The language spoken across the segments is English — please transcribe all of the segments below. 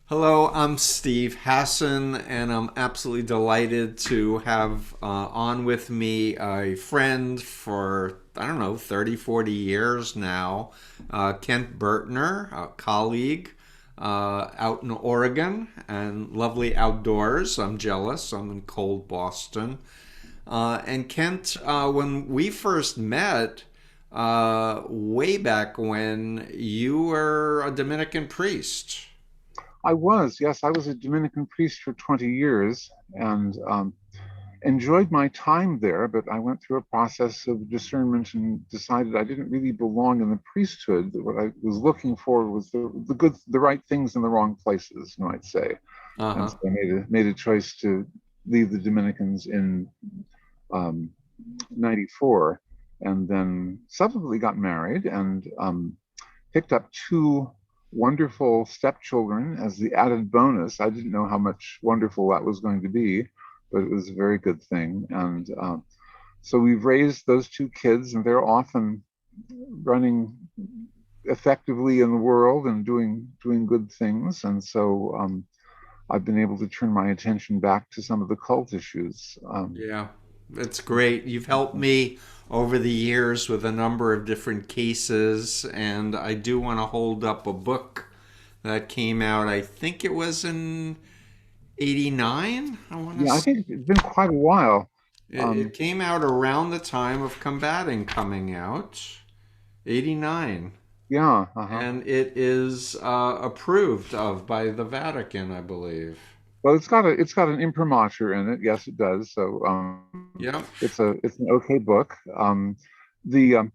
Hello, I'm Steve Hassan, and I'm absolutely delighted to have on with me a friend for, I don't know, 30, 40 years now, Kent Burtner, a colleague out in Oregon and lovely outdoors. I'm jealous. I'm in cold Boston. And Kent, when we first met, way back when, you were a Dominican priest. Yes, I was a Dominican priest for 20 years and enjoyed my time there, but I went through a process of discernment and decided I didn't really belong in the priesthood. That what I was looking for was the right things in the wrong places, you might say. And Uh-huh. so I made a choice to leave the Dominicans in um, 94 and then subsequently got married and picked up two wonderful stepchildren as the added bonus. I didn't know how much wonderful that was going to be, but it was a very good thing. And so we've raised those two kids, and they're often running effectively in the world and doing good things. And so I've been able to turn my attention back to some of the cult issues. Yeah, it's great. You've helped me over the years with a number of different cases, and I do want to hold up a book that came out, I think it was in 89, I want to Yeah, I say. think it's been quite a while. It Um, came out around the time of Combating coming out, 89. yeah, uh-huh. And it is approved of by the Vatican, I believe. Well, it's got an imprimatur in it. Yes, it does. So Yep. it's an okay book. The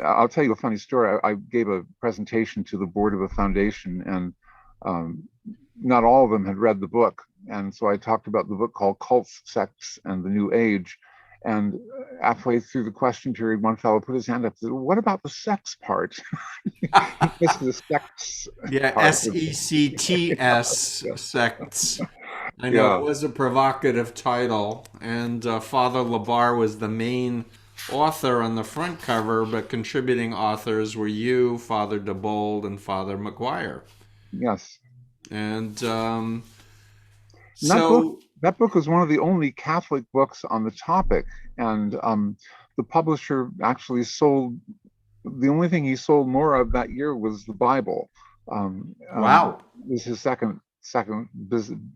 I'll tell you a funny story. I gave a presentation to the board of a foundation, and um, not all of them had read the book. And so I talked about the book called Cults, Sects, and the New Age. And halfway through the question period, one fellow put his hand up and said, "What about the sex part?" He missed the sex Yeah, part. sects, sects. I know it Yeah. was a provocative title, and Father Labar was the main author on the front cover, but contributing authors were you, Father DeBold, and Father McGuire. Yes. And And so, that book was one of the only Catholic books on the topic, and the publisher actually sold. The only thing he sold more of that year was the Bible. wow. It was his second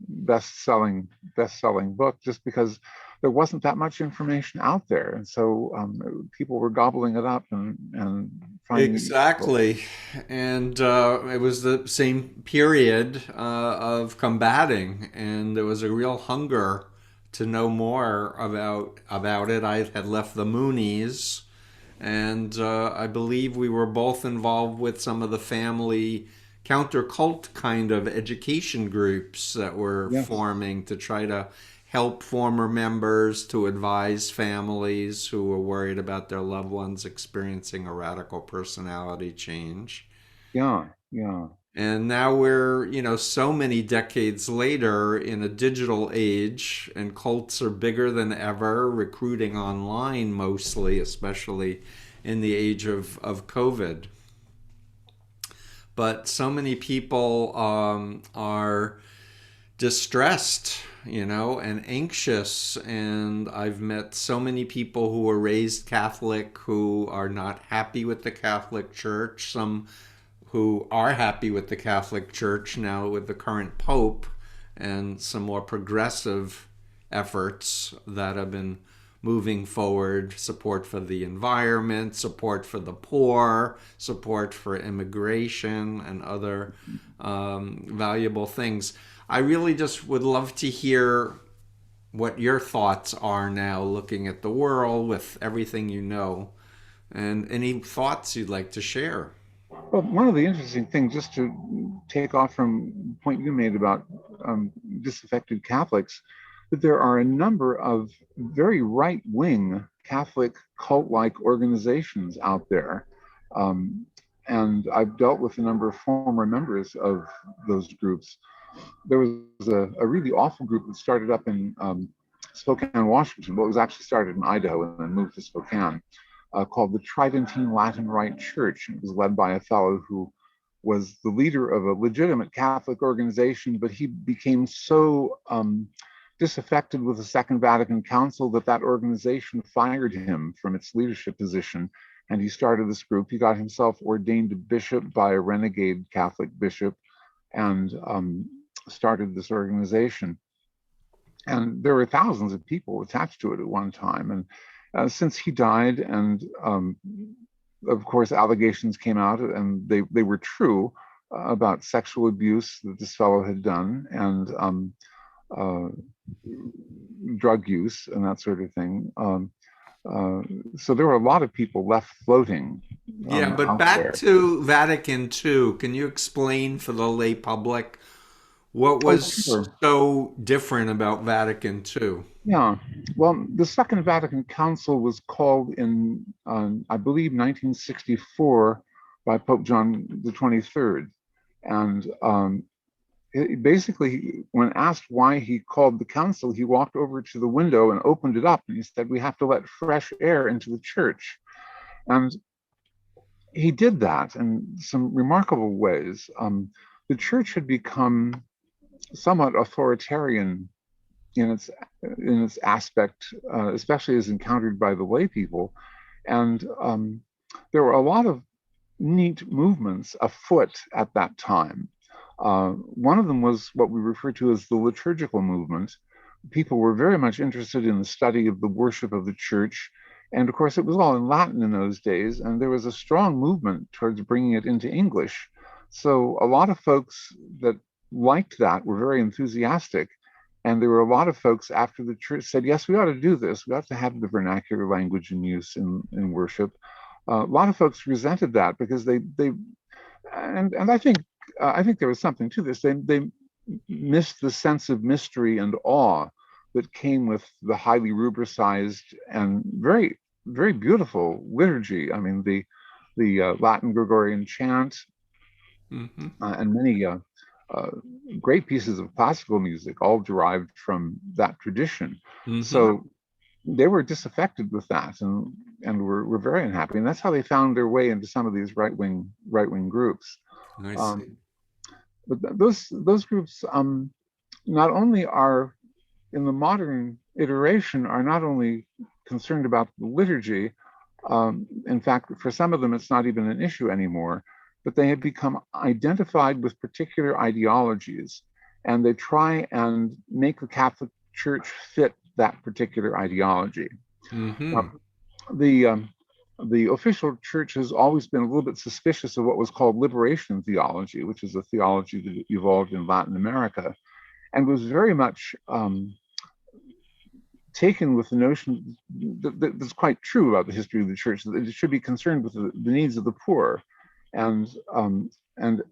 best selling book, just because there wasn't that much information out there, and so people were gobbling it up and finding it useful. Exactly. And it was the same period of combating, and there was a real hunger to know more about it. I had left the Moonies, and I believe we were both involved with some of the family counter cult kind of education groups that were Yes. forming to try to help former members, to advise families who were worried about their loved ones experiencing a radical personality change. Yeah. Yeah. And now we're, so many decades later in a digital age, and cults are bigger than ever, recruiting online mostly, especially in the age of COVID. But so many people are distressed, and anxious. And I've met so many people who were raised Catholic who are not happy with the Catholic Church, some who are happy with the Catholic Church now with the current Pope, and some more progressive efforts that have been moving forward: support for the environment, support for the poor, support for immigration, and other valuable things. I really just would love to hear what your thoughts are now, looking at the world with everything you know, and any thoughts you'd like to share. Well, one of the interesting things, just to take off from the point you made about disaffected Catholics, that there are a number of very right-wing Catholic cult-like organizations out there. Um, and I've dealt with a number of former members of those groups. There was a really awful group that started up in Spokane, Washington. Well, it was actually started in Idaho and then moved to Spokane, called the Tridentine Latin Rite Church. It was led by a fellow who was the leader of a legitimate Catholic organization, but he became so disaffected with the Second Vatican Council that that organization fired him from its leadership position. And he started this group. He got himself ordained a bishop by a renegade Catholic bishop and started this organization. And there were thousands of people attached to it at one time. And since he died, and of course, allegations came out, and they were true about sexual abuse that this fellow had done, and drug use and that sort of thing. So there were a lot of people left floating Yeah, but out back there. to Vatican II. Can you explain for the lay public what Oh, was sure. so different about Vatican II? Yeah. Well, the Second Vatican Council was called in, I believe, 1964 by Pope John the 23rd. And basically, when asked why he called the council, he walked over to the window and opened it up. And he said, "We have to let fresh air into the church." And he did that in some remarkable ways. The church had become somewhat authoritarian in its aspect, especially as encountered by the lay people. And there were a lot of neat movements afoot at that time. One of them was what we refer to as the liturgical movement. People were very much interested in the study of the worship of the church. And of course, it was all in Latin in those days, and there was a strong movement towards bringing it into English. So a lot of folks that liked that were very enthusiastic. And there were a lot of folks after the church said, yes, we ought to do this. We ought to have the vernacular language in use in worship. A lot of folks resented that because and I think there was something to this. They missed the sense of mystery and awe that came with the highly rubricized and very, very beautiful liturgy. I mean, the Latin Gregorian chant and many great pieces of classical music, all derived from that tradition. Mm-hmm. So they were disaffected with that, and were very unhappy. And that's how they found their way into some of these right wing groups. I Um, see. but those groups not only are in the modern iteration are not only concerned about the liturgy. In fact, for some of them, it's not even an issue anymore. But they have become identified with particular ideologies, and they try and make the Catholic Church fit that particular ideology. Mm-hmm. Now, the official church has always been a little bit suspicious of what was called liberation theology, which is a theology that evolved in Latin America, and was very much taken with the notion that's quite true about the history of the church, that it should be concerned with the needs of the poor, and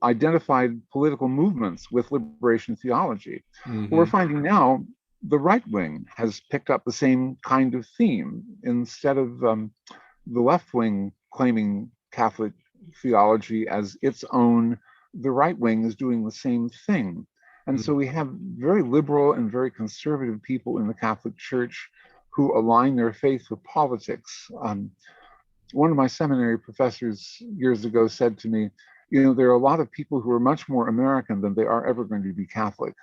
identified political movements with liberation theology. What we're Mm-hmm. finding now, the right wing has picked up the same kind of theme. Instead of the left wing claiming Catholic theology as its own, the right wing is doing the same thing. And so we have very liberal and very conservative people in the Catholic Church who align their faith with politics. One of my seminary professors years ago said to me, there are a lot of people who are much more American than they are ever going to be Catholic.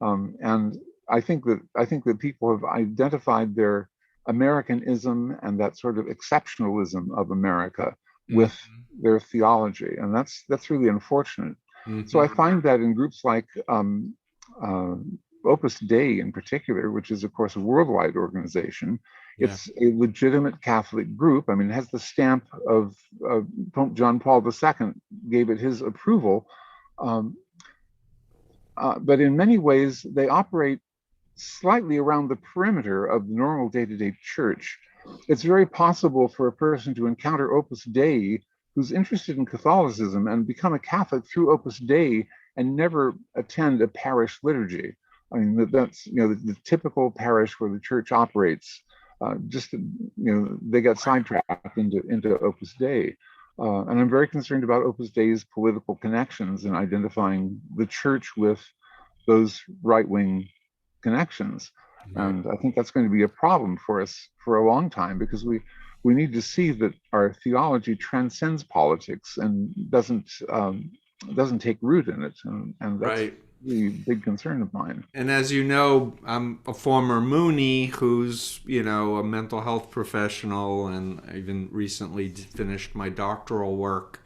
And I think that people have identified their Americanism and that sort of exceptionalism of America with their theology, and that's really unfortunate. So I Mm-hmm. find that in groups like Opus Dei in particular, which is of course a worldwide organization, Yeah. it's a legitimate Catholic group. I mean, it has the stamp of Pope John Paul II gave it his approval. But in many ways, they operate slightly around the perimeter of the normal day-to-day church. It's very possible for a person to encounter Opus Dei who's interested in Catholicism and become a Catholic through Opus Dei and never attend a parish liturgy. I mean, that's the typical parish where the church operates. They get sidetracked into Opus Dei. And I'm very concerned about Opus Dei's political connections and identifying the church with those right-wing connections. Right. And I think that's going to be a problem for us for a long time, because we need to see that our theology transcends politics and doesn't doesn't take root in it, and that's Right. the big concern of mine. And as you know, I'm a former Moonie who's, a mental health professional, and I even recently finished my doctoral work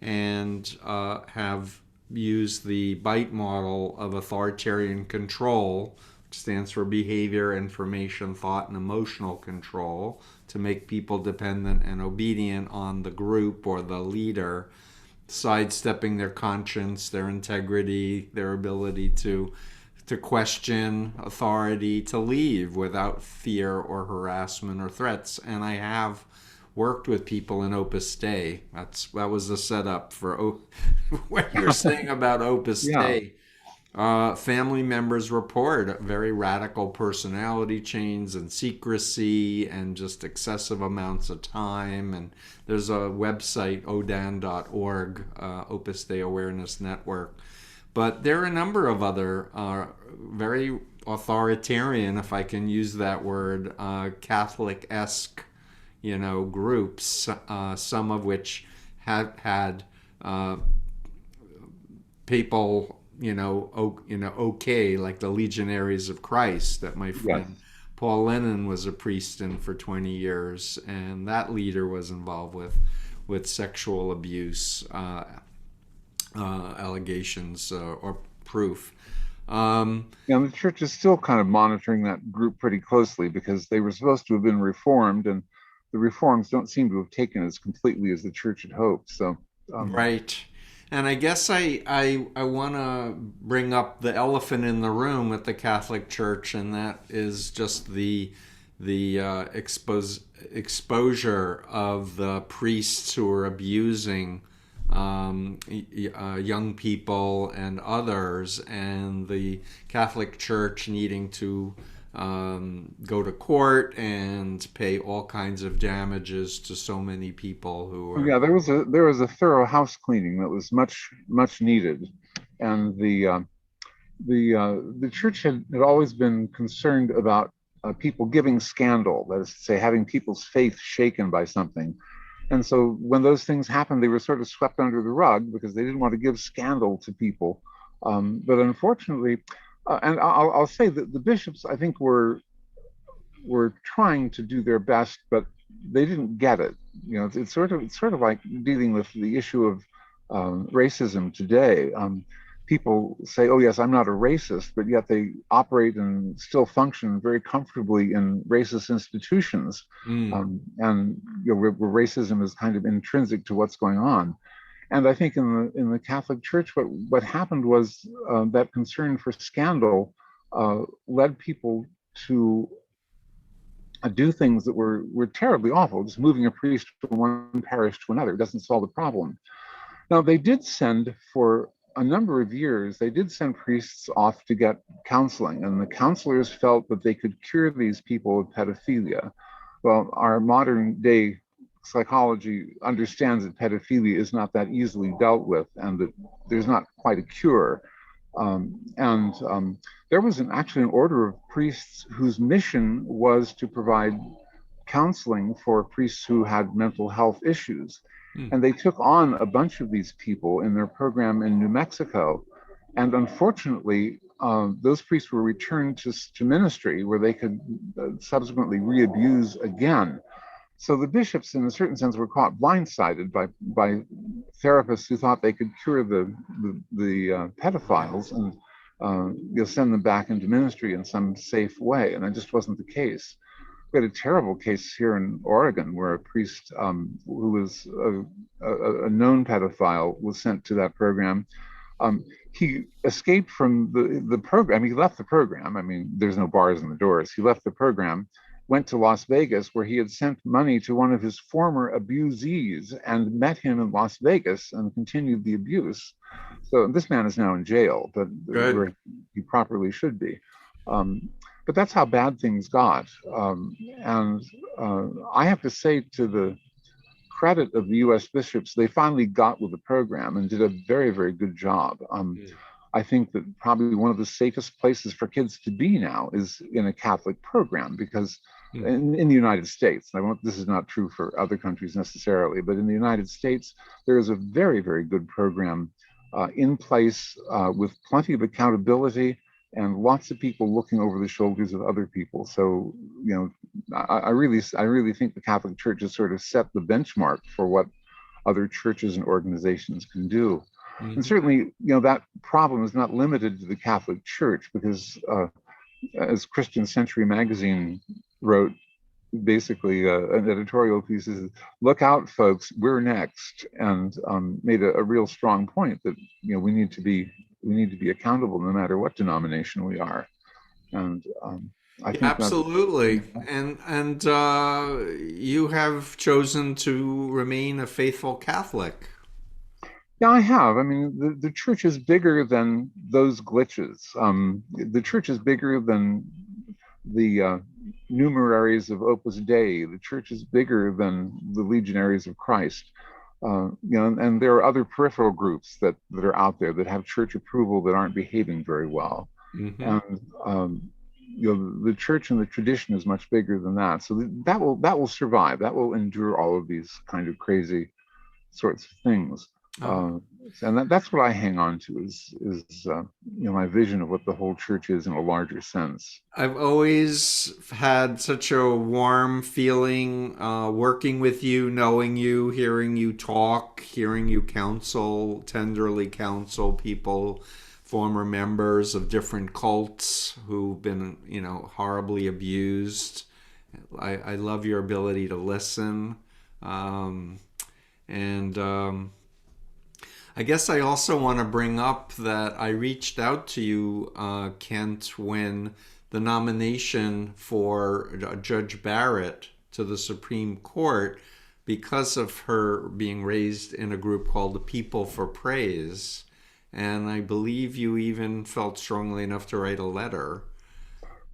and have used the BITE model of authoritarian control, which stands for behavior, information, thought, and emotional control, to make people dependent and obedient on the group or the leader, sidestepping their conscience, their integrity, their ability to question authority, to leave without fear or harassment or threats. And I have worked with people in Opus Dei. That was the setup for what you're saying about Opus Yeah, Dei. Family members report very radical personality change and secrecy and just excessive amounts of time. And there's a website, odan.org, Opus Dei Awareness Network. But there are a number of other very authoritarian, if I can use that word, Catholic-esque, groups, some of which have had people, okay, like the Legionaries of Christ that my yes. friend Paul Lennon was a priest in for 20 years, and that leader was involved with sexual abuse allegations or proof. Yeah, and the church is still kind of monitoring that group pretty closely because they were supposed to have been reformed, and the reforms don't seem to have taken as completely as the church had hoped. So, Right. And I guess I want to bring up the elephant in the room at the Catholic Church, and that is just the exposure of the priests who are abusing young people and others, and the Catholic Church needing to go to court and pay all kinds of damages to so many people who are. yeah, there was a thorough house cleaning that was much needed, and the church had always been concerned about people giving scandal, that is to say, having people's faith shaken by something. And so when those things happened, they were sort of swept under the rug because they didn't want to give scandal to people. But unfortunately, and I'll say that the bishops, I think, were trying to do their best, but they didn't get it. It's sort of like dealing with the issue of racism today. People say, "Oh yes, I'm not a racist," but yet they operate and still function very comfortably in racist institutions, Mm. and where racism is kind of intrinsic to what's going on. And I think in the Catholic Church, what happened was that concern for scandal led people to do things that were terribly awful. Just moving a priest from one parish to another doesn't solve the problem. Now, they did send, for a number of years, they did send priests off to get counseling, and the counselors felt that they could cure these people of pedophilia. Well, our modern day psychology understands that pedophilia is not that easily dealt with and that there's not quite a cure. And there was actually an order of priests whose mission was to provide counseling for priests who had mental health issues. Mm. And they took on a bunch of these people in their program in New Mexico. And unfortunately, those priests were returned to ministry where they could subsequently re-abuse again. So the bishops, in a certain sense, were caught blindsided by therapists who thought they could cure the pedophiles and send them back into ministry in some safe way, and that just wasn't the case. We had a terrible case here in Oregon where a priest who was a known pedophile was sent to that program. He escaped from the program. He left the program. I mean, there's no bars in the doors. He left the program, went to Las Vegas, where he had sent money to one of his former abusees and met him in Las Vegas and continued the abuse. So this man is now in jail, but Good. where he properly should be. But that's how bad things got. And I have to say, to the credit of the US bishops, they finally got with the program and did a very, very good job. I think that probably one of the safest places for kids to be now is in a Catholic program, because in the United States, this is not true for other countries necessarily, but in the United States, there is a very, very good program in place with plenty of accountability and lots of people looking over the shoulders of other people. So, I really think the Catholic Church has sort of set the benchmark for what other churches and organizations can do. And Mhm. certainly, that problem is not limited to the Catholic Church because, as Christian Century magazine wrote, basically an editorial piece is, look out, folks, we're next, and made a real strong point that we need to be accountable no matter what denomination we are. And I Yeah, think that's absolutely. And you have chosen to remain a faithful Catholic. yeah, I have. I mean, the church is bigger than those glitches. The church is bigger than the numeraries of Opus Dei. The church is bigger than the Legionaries of Christ. And there are other peripheral groups that are out there that have church approval that aren't behaving very well. Hmm. And the church and the tradition is much bigger than that. So that will survive. That will endure all of these kind of crazy sorts of things. Oh. Uh, and that's what I hang on to is my vision of what the whole church is in a larger sense. I've always had such a warm feeling working with you, knowing you, hearing you talk, hearing you counsel, tenderly counsel people, former members of different cults who've been, horribly abused. I love your ability to listen. Um, and I guess I also want to bring up that I reached out to you, Kent, when the nomination for Judge Barrett to the Supreme Court, because of her being raised in a group called the People for Praise. And I believe you even felt strongly enough to write a letter.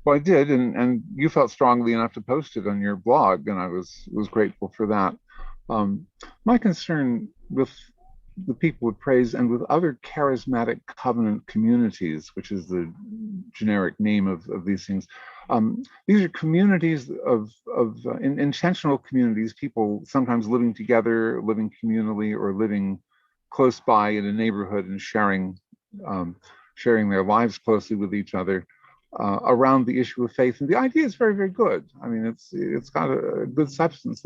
Well, I did, and you felt strongly enough to post it on your blog, and I was grateful for that. My concern with the people of praise and with other charismatic covenant communities, which is the generic name of these things. These are communities of intentional communities, people sometimes living together, living communally, or living close by in a neighborhood and um, sharing their lives closely with each other around the issue of faith. And the idea is very, very good. I mean, it's got a good substance.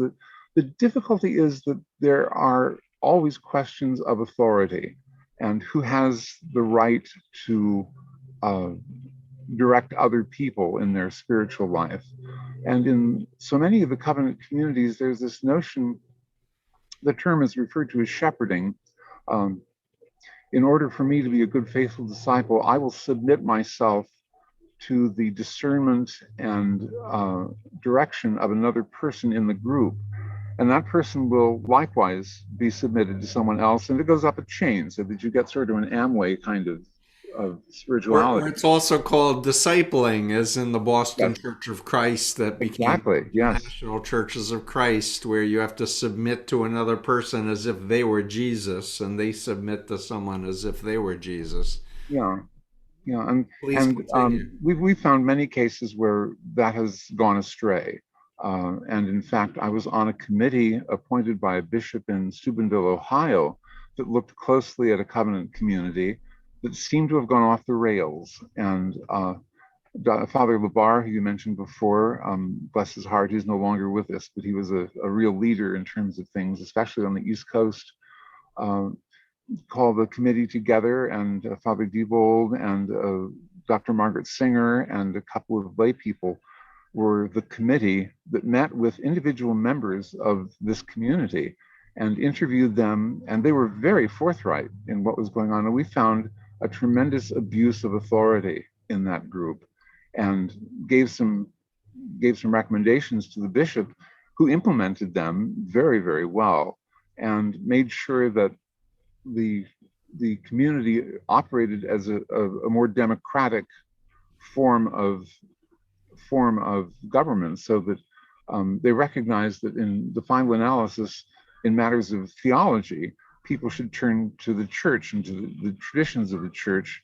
The difficulty is that there are always questions of authority and who has the right to uh, direct other people in their spiritual life. And in so many of the covenant communities, there's this notion, the term is referred to as shepherding. Um, in order for me to be a good, faithful disciple, I will submit myself to the discernment and direction of another person in the group. And that person will likewise be submitted to someone else. And it goes up a chain so that you get sort of an Amway kind of Or spirituality. it's also called discipling, as in the Boston Yes, Church of Christ that became exactly. Yes. National Churches of Christ, where you have to submit to another person as if they were Jesus, and they submit to someone as if they were Jesus. Yeah. Yeah. And Please and continue. we've found many cases where that has gone astray. And in fact, I was on a committee appointed by a bishop in Steubenville, Ohio, that looked closely at a covenant community that seemed to have gone off the rails. And Father Labar, who you mentioned before, bless his heart, he's no longer with us, but he was a real leader in terms of things, especially on the East Coast. Um, Called the committee together, and Father Diebold and Dr. Margaret Singer and a couple of lay people were the committee that met with individual members of this community and interviewed them, and they were very forthright in what was going on. And we found a tremendous abuse of authority in that group, and gave some recommendations to the bishop, who implemented them very, very well, and made sure that the the community operated as a more democratic form of government, so that they recognized that in the final analysis, in matters of theology, people should turn to the church and to the traditions of the church,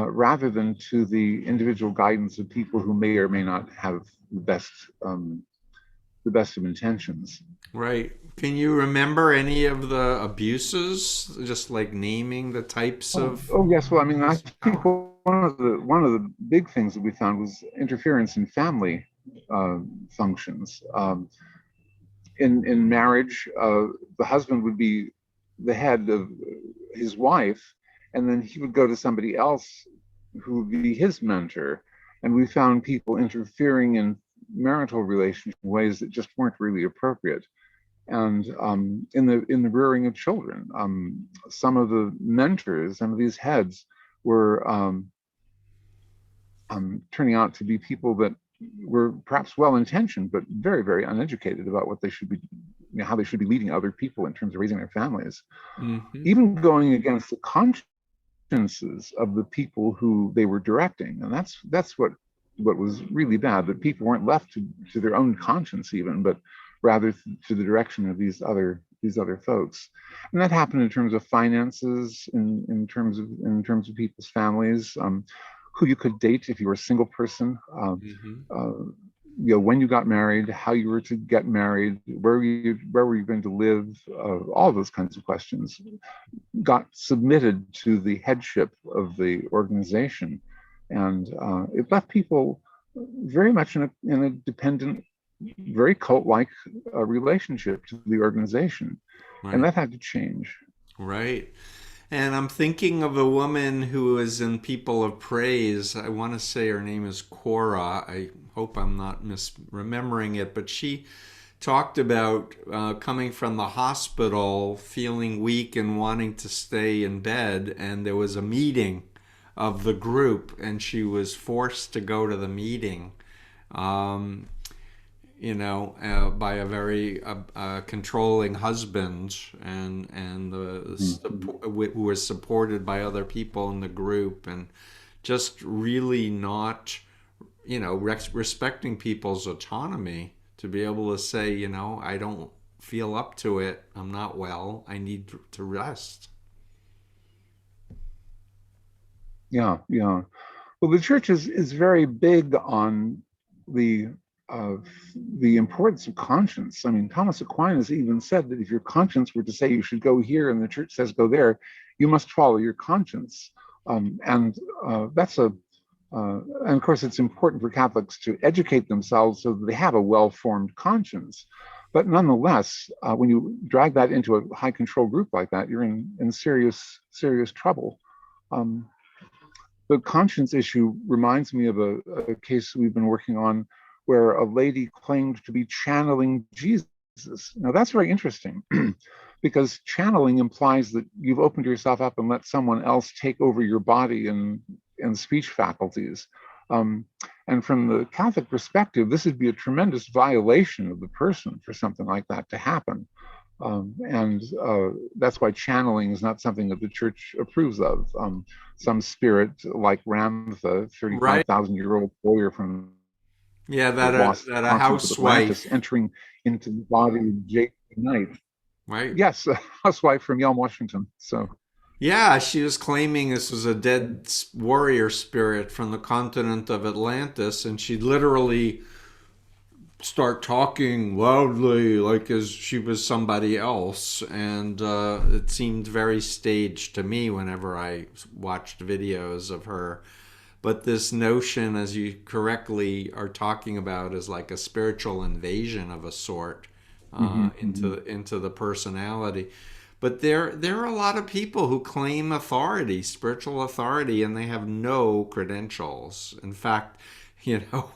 rather than to the individual guidance of people who may or may not have the best of intentions. Right. Can you remember any of the abuses? Just like naming the types of Oh yes. Well, I mean, I abuse? think one of the big things that we found was interference in family uh, functions. In marriage, the husband would be the head of his wife, and then he would go to somebody else who would be his mentor. And we found people interfering in marital relations in ways that just weren't really appropriate. And in the rearing of children, some of the mentors, some of these heads, were turning out to be people that were perhaps well intentioned, but very, very uneducated about what they should be, how they should be leading other people in terms of raising their families, Hmm. even going against the consciences of the people who they were directing. And that's what was really bad, that people weren't left to their own conscience even, but rather to the direction of these other folks. And that happened in terms of finances, in terms of people's families, who you could date if you were a single person, Hmm. uh, when you got married, how you were to get married, where were you going to live, all those kinds of questions got submitted to the headship of the organization, and it left people very much in a dependent, very cult-like relationship to the organization, and Right. that had to change. Right. And I'm thinking of a woman who is in People of Praise. I want to say her name is Cora. I hope I'm not misremembering it, but she talked about coming from the hospital, feeling weak and wanting to stay in bed. And there was a meeting of the group, and she was forced to go to the meeting. Um, by a very controlling husband, and Mhm. who was supported by other people in the group, and just really not, respecting people's autonomy to be able to say, I don't feel up to it. I'm not well. I need to rest. Yeah, yeah. Well, the church is very big on the uh, the importance of conscience. I mean, Thomas Aquinas even said that if your conscience were to say you should go here and the church says go there, you must follow your conscience. And that's a and of course, it's important for Catholics to educate themselves so that they have a well-formed conscience. But nonetheless, when you drag that into a high control group like that, you're in serious trouble. Um, the conscience issue reminds me of a case we've been working on where a lady claimed to be channeling Jesus. Now, that's very interesting because channeling implies that you've opened yourself up and let someone else take over your body and speech faculties. Um, and from the Catholic perspective, this would be a tremendous violation of the person for something like that to happen. And that's why channeling is not something that the church approves of. Some spirit, like Ram, the Right. 35,000-year-old warrior from Yeah, the that lost a continent of Atlantis, housewife. entering into the body of Jake Knight. Right. Yes, a housewife from Yelm, Washington. So, Yeah, she was claiming this was a dead warrior spirit from the continent of Atlantis, and she'd literally start talking loudly like as she was somebody else. And it seemed very staged to me whenever I watched videos of her. But this notion, as you correctly are talking about, is like a spiritual invasion of a sort mhm, mhm. into the personality. But there are a lot of people who claim authority, spiritual authority, and they have no credentials. In fact, you know,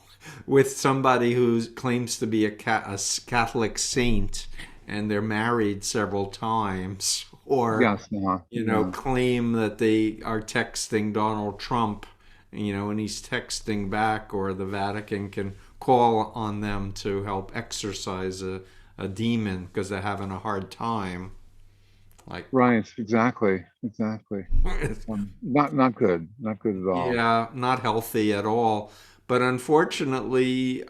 with somebody who claims to be a Catholic saint and they're married several times, or Yes, yeah, yeah. claim that they are texting Donald Trump, and he's texting back, or the Vatican can call on them to help exorcise a demon because they're having a hard time. Like, Right, exactly, exactly. Not good, not good at all. yeah, not healthy at all. But unfortunately,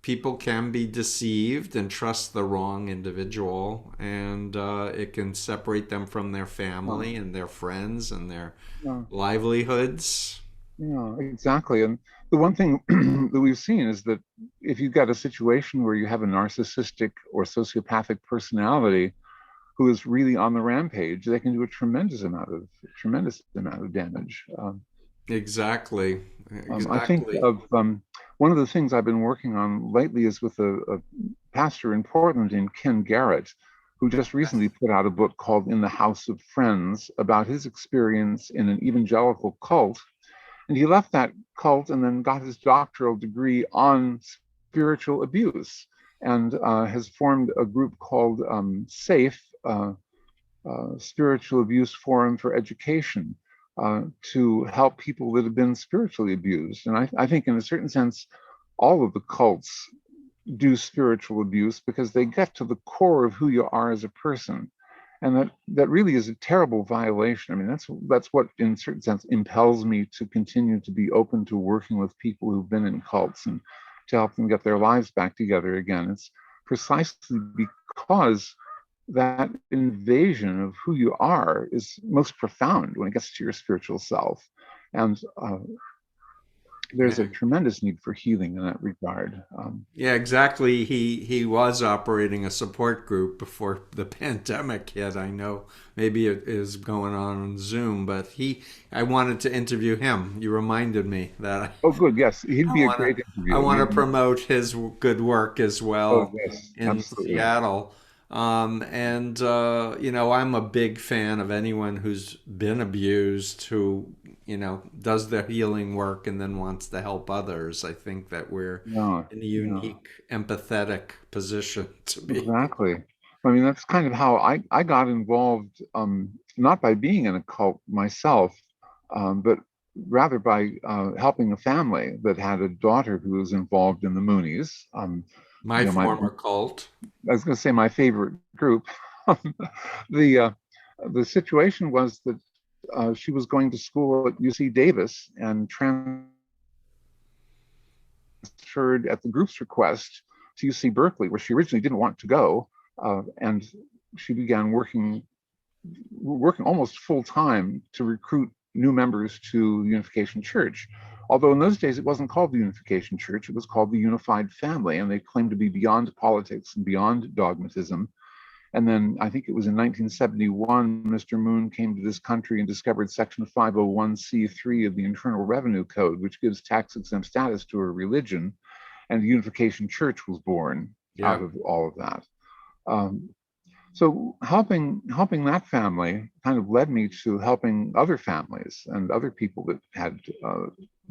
people can be deceived and trust the wrong individual, and it can separate them from their Uh, family and their friends and their uh, livelihoods. Yeah, exactly. And the one thing that we've seen is that if you've got a situation where you have a narcissistic or sociopathic personality who is really on the rampage, they can do a tremendous amount of damage. Exactly. I think Exactly. of one of the things I've been working on lately is with a pastor in Portland named Ken Garrett, who just recently put out a book called In the House of Friends about his experience in an evangelical cult. And he left that cult and then got his doctoral degree on spiritual abuse and has formed a group called SAFE, Spiritual Abuse Forum for Education, to help people that have been spiritually abused. And I think, in a certain sense, all of the cults do spiritual abuse because they get to the core of who you are as a person. And that really is a terrible violation. I mean, that's what, in a certain sense, impels me to continue to be open to working with people who've been in cults and to help them get their lives back together again. It's precisely because that invasion of who you are is most profound when it gets to your spiritual self. And there's a Yeah. tremendous need for healing in that regard. Yeah, exactly. He was operating a support group before the pandemic hit. I know maybe it is going on Zoom, but I wanted to interview him. You reminded me that Oh, good. Yes, he'd I be a want to great I interview. want to promote his good work as Oh, well yes, in absolutely. Seattle. You know, I'm a big fan of anyone who's been abused, who, you know, does their healing work and then wants to help others. I think that we're Yeah, in a yeah, unique, empathetic position to be. exactly. I mean, that's kind of how I got involved, not by being in a cult myself, but rather by helping a family that had a daughter who was involved in the Moonies. My You know, former cult. I was going to say my favorite group. the the situation was that she was going to school at UC Davis and transferred at the group's request to UC Berkeley, where she originally didn't want to go, and she began working almost full time to recruit new members to the Unification Church. Although in those days it wasn't called the Unification Church, it was called the Unified Family, and they claimed to be beyond politics and beyond dogmatism. And then I think it was in 1971, Mr. Moon came to this country and discovered Section 501c3 of the Internal Revenue Code, which gives tax exempt status to a religion. And the Unification Church was born out Yeah. of all of that. Um, so helping that family kind of led me to helping other families and other people that had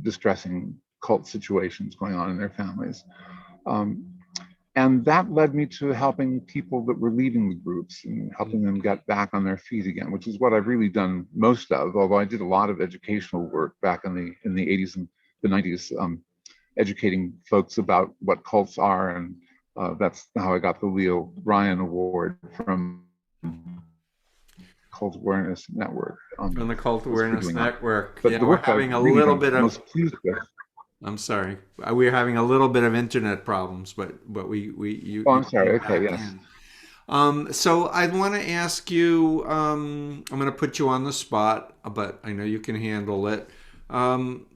distressing cult situations going on in their families. Um, and that led me to helping people that were leaving the groups and helping them get back on their feet again, which is what I've really done most of. Although I did a lot of educational work back in the 80s and the 90s, educating folks about what cults are, and that's how I got the Leo Ryan Award from Cult Awareness Network. From the Cult Was for Awareness doing that. Network. But Yeah, the we're work I've having a really little been bit of. most pleased with. I'm sorry. We're having a little bit of internet problems, but Oh, you I'm sorry. came Okay, back yes. in. So I want to ask you. I'm going to put you on the spot, but I know you can handle it. Um,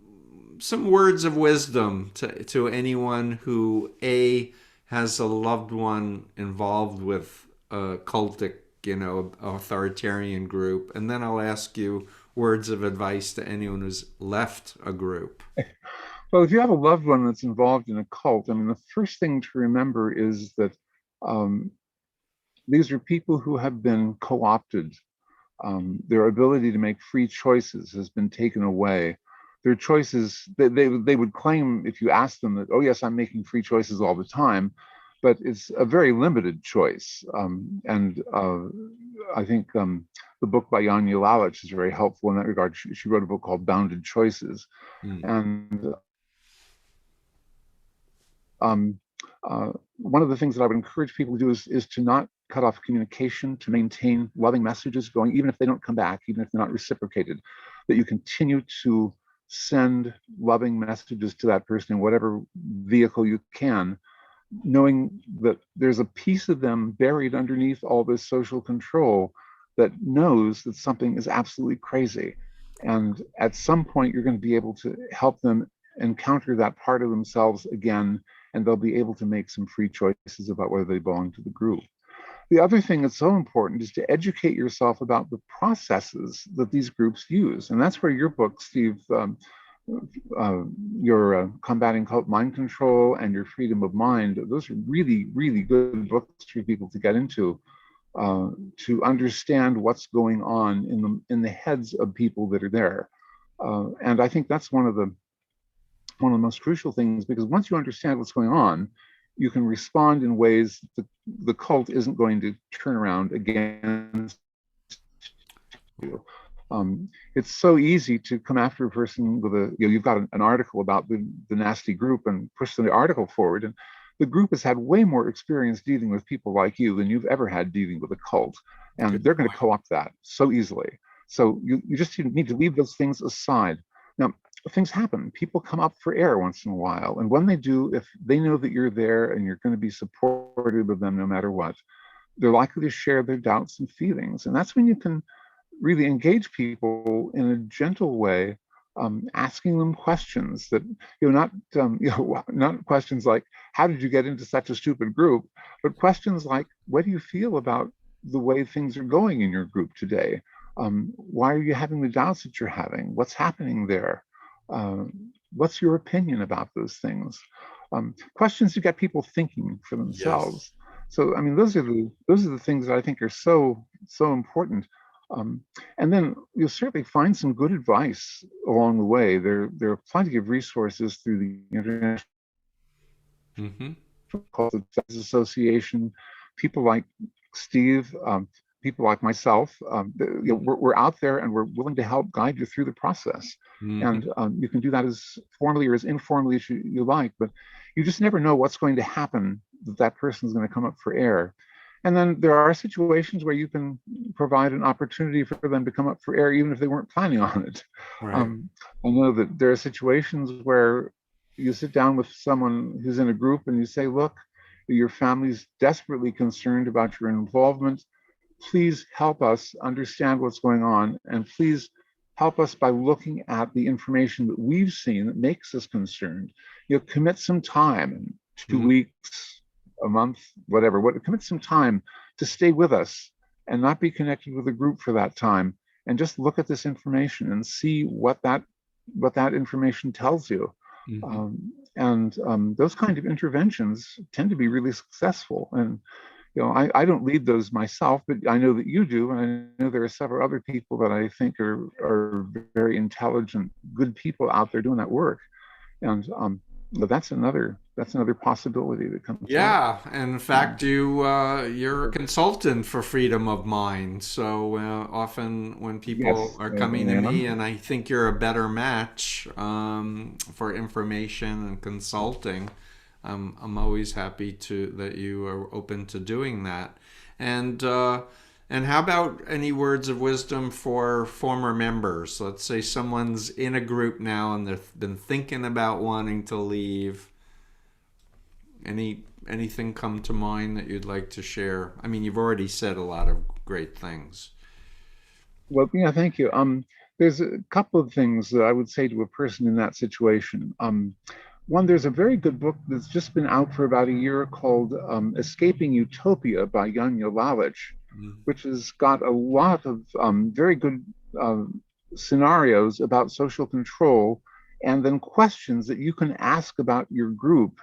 some words of wisdom to anyone who has a loved one involved with a cultic, you know, authoritarian group, and then I'll ask you words of advice to anyone who's left a group. Well, if you have a loved one that's involved in a cult, I mean, the first thing to remember is that um, these are people who have been co-opted. Their ability to make free choices has been taken away. Their choices, they would claim if you ask them that, oh, yes, I'm making free choices all the time, but it's a very limited choice. And I think the book by Janja Lalich is very helpful in that regard. She wrote a book called Bounded Choices. Hmm. And um, one of the things that I would encourage people to do is to not cut off communication, to maintain loving messages going, even if they don't come back, even if they're not reciprocated, that you continue to send loving messages to that person in whatever vehicle you can, knowing that there's a piece of them buried underneath all this social control that knows that something is absolutely crazy. And at some point, you're going to be able to help them encounter that part of themselves again, and they'll be able to make some free choices about whether they belong to the group. The other thing that's so important is to educate yourself about the processes that these groups use. And that's where your book, Steve, your Combating Cult Mind Control and your Freedom of Mind, those are really, really good books for people to get into, to understand what's going on in the heads of people that are there. And I think that's one of the most crucial things, because once you understand what's going on, you can respond in ways that the cult isn't going to turn around against you. It's so easy to come after a person with you've got an article about the nasty group and push the article forward. And the group has had way more experience dealing with people like you than you've ever had dealing with a cult. And they're going to co-opt that so easily. So you just need to leave those things aside. Now, things happen. People come up for air once in a while. And when they do, if they know that you're there and you're going to be supportive of them no matter what, they're likely to share their doubts and feelings. And that's when you can really engage people in a gentle way, asking them questions that, not questions like, how did you get into such a stupid group? But questions like, what do you feel about the way things are going in your group today? Why are you having the doubts that you're having? What's happening there? What's your opinion about those things? Questions to get people thinking for themselves. Yes. So, I mean, those are the things that I think are so important. And then you'll certainly find some good advice along the way. There are plenty of resources through the International Association, people like Steve, people like myself. We're out there and we're willing to help guide you through the process. And you can do that as formally or as informally as you like, but you just never know what's going to happen, that person is going to come up for air. And then there are situations where you can provide an opportunity for them to come up for air, even if they weren't planning on it. Right. I know that there are situations where you sit down with someone who's in a group and you say, look, your family's desperately concerned about your involvement. Please help us understand what's going on. And please help us by looking at the information that we've seen that makes us concerned. Commit some time, 2 weeks, a month, whatever, commit some time to stay with us and not be connected with the group for that time, and just look at this information and see what that information tells you. Those kind of interventions tend to be really successful. And I don't lead those myself, but I know that you do, and I know there are several other people that I think are very intelligent, good people out there doing that work. And but that's another possibility that comes. Yeah, and in fact, you're a consultant for Freedom of Mind. So often when people are coming to me, and I think you're a better match for information and consulting, I'm always happy that you are open to doing that. And how about any words of wisdom for former members? Let's say someone's in a group now and they've been thinking about wanting to leave. Anything come to mind that you'd like to share? I mean, you've already said a lot of great things. Well, yeah, thank you. There's a couple of things that I would say to a person in that situation. One, there's a very good book that's just been out for about a year called Escaping Utopia by Janja Lalich, which has got a lot of very good scenarios about social control, and then questions that you can ask about your group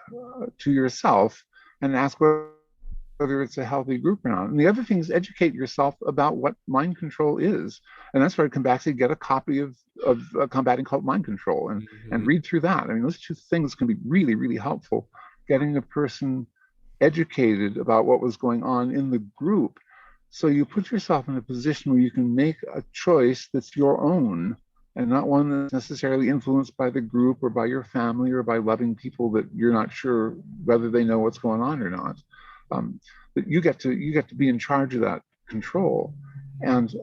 to yourself, and ask whether it's a healthy group or not. And the other thing is educate yourself about what mind control is. And that's where I come back to get a copy of Combating Cult Mind Control and read through that. I mean, those two things can be really, really helpful, getting a person educated about what was going on in the group. So you put yourself in a position where you can make a choice that's your own, and not one that's necessarily influenced by the group or by your family or by loving people that you're not sure whether they know what's going on or not. But you get to be in charge of that control. And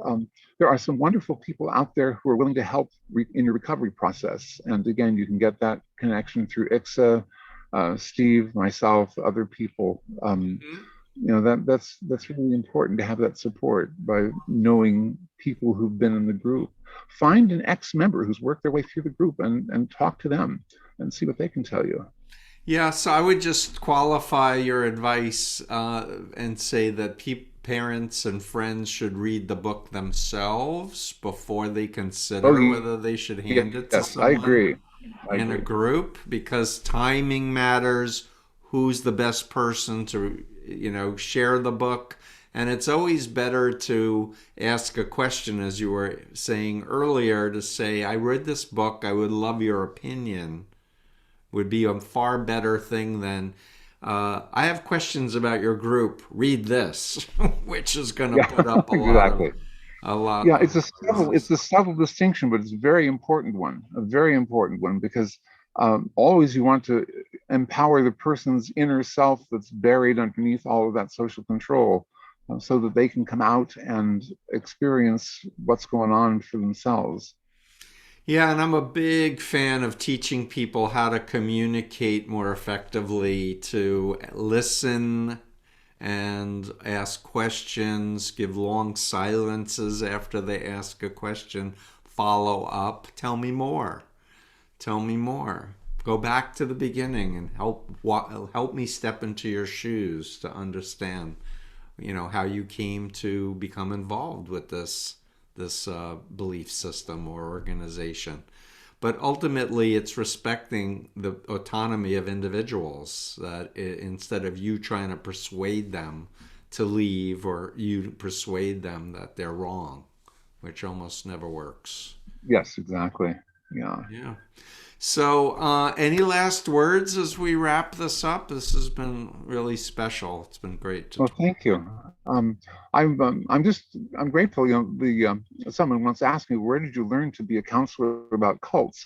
there are some wonderful people out there who are willing to help in your recovery process. And again, you can get that connection through ICSA, Steve, myself, other people. that's really important to have that support by knowing people who've been in the group. Find an ex-member who's worked their way through the group and talk to them and see what they can tell you. Yeah, so I would just qualify your advice and say that parents and friends should read the book themselves before they Oh, consider whether they should hand it to yes, I someone agree. I in a agree. group, because timing matters. Who's the best person to, share the book? And it's always better to ask a question, as you were saying earlier, to say, I read this book, I would love your opinion, would be a far better thing than, I have questions about your group, read this, which is going to Yeah, put up exactly. a lot Yeah, of it's a resistance. subtle distinction, but it's a very important one, a very important one, because always you want to empower the person's inner self that's buried underneath all of that social control, so that they can come out and experience what's going on for themselves. Yeah, and I'm a big fan of teaching people how to communicate more effectively, to listen and ask questions, give long silences after they ask a question, follow up, tell me more. Tell me more. Go back to the beginning and help me step into your shoes to understand, how you came to become involved with this belief system or organization. But ultimately, it's respecting the autonomy of individuals. That instead of you trying to persuade them to leave, or you persuade them that they're wrong, which almost never works. Yes, exactly. Yeah. Yeah. So, any last words as we wrap this up? This has been really special. It's been great to Well, talk thank to you. you. I'm grateful. The someone once asked me, "Where did you learn to be a counselor about cults?"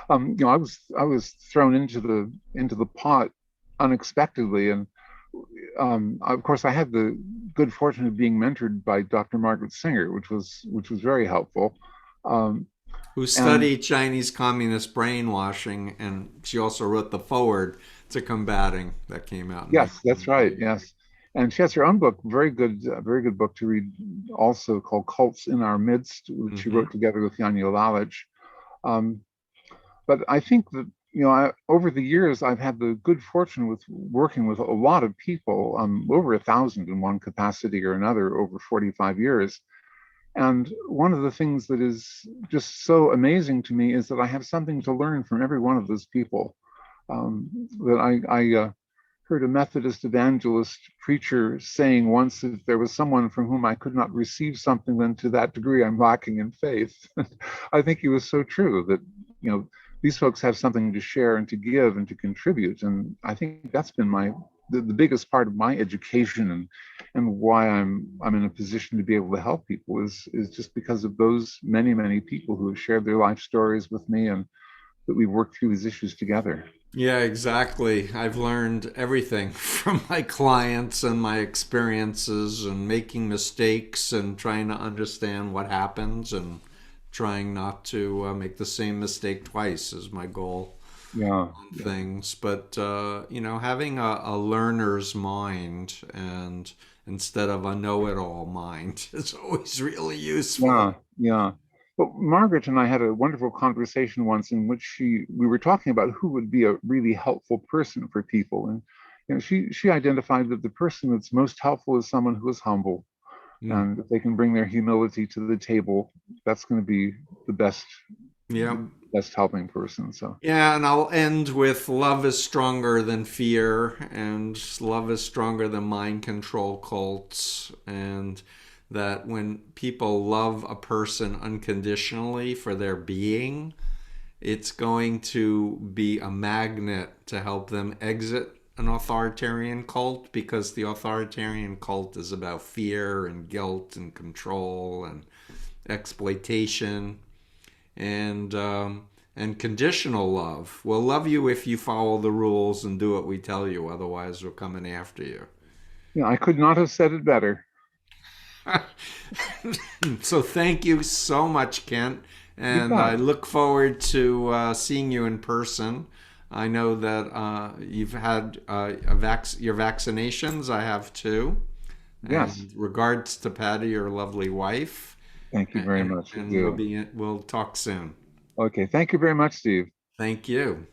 I was thrown into the pot unexpectedly, and of course, I had the good fortune of being mentored by Dr. Margaret Singer, which was very helpful. Um, Who and studied Chinese communist brainwashing, and she also wrote the foreword to Combating that came out in yes, that's right. 1998. Yes, and she has her own book, very good book to read, also called "Cults in Our Midst," which she Mm-hmm. wrote together with Janja Lalich. Um, but I think that over the years, I've had the good fortune with working with a lot of people, over 1,000 in one capacity or another over 45 years. And one of the things that is just so amazing to me is that I have something to learn from every one of those people. That I heard a Methodist evangelist preacher saying once, if there was someone from whom I could not receive something, then to that degree I'm lacking in faith. I think he was so true that, you know, these folks have something to share and to give and to contribute. And I think that's been the biggest part of my education, and why I'm in a position to be able to help people is just because of those many people who have shared their life stories with me, and that we've worked through these issues together. Yeah, exactly. I've learned everything from my clients and my experiences, and making mistakes and trying to understand what happens, and trying not to make the same mistake twice is my goal Yeah, on yeah, things. But, having a learner's mind, and instead of a know it all mind, is always really useful. yeah. But Margaret and I had a wonderful conversation once in which we were talking about who would be a really helpful person for people, and she identified that the person that's most helpful is someone who is humble, Mm. and if they can bring their humility to the table, that's going to be the best Yeah. the best helping person. So Yeah, and I'll end with love is stronger than fear, and love is stronger than mind control cults, and that when people love a person unconditionally for their being, it's going to be a magnet to help them exit an authoritarian cult, because the authoritarian cult is about fear and guilt and control and exploitation, and conditional love. We'll love you if you follow the rules and do what we tell you. Otherwise, we're coming after you. yeah, I could not have said it better. So thank you so much, Kent, You and I bet. look forward to seeing you in person I know that you've had your vaccinations. I have too. Yes. And regards to Patty, your lovely wife. Thank you very much. And Do. we'll talk soon. Okay. Thank you very much, Steve. Thank you.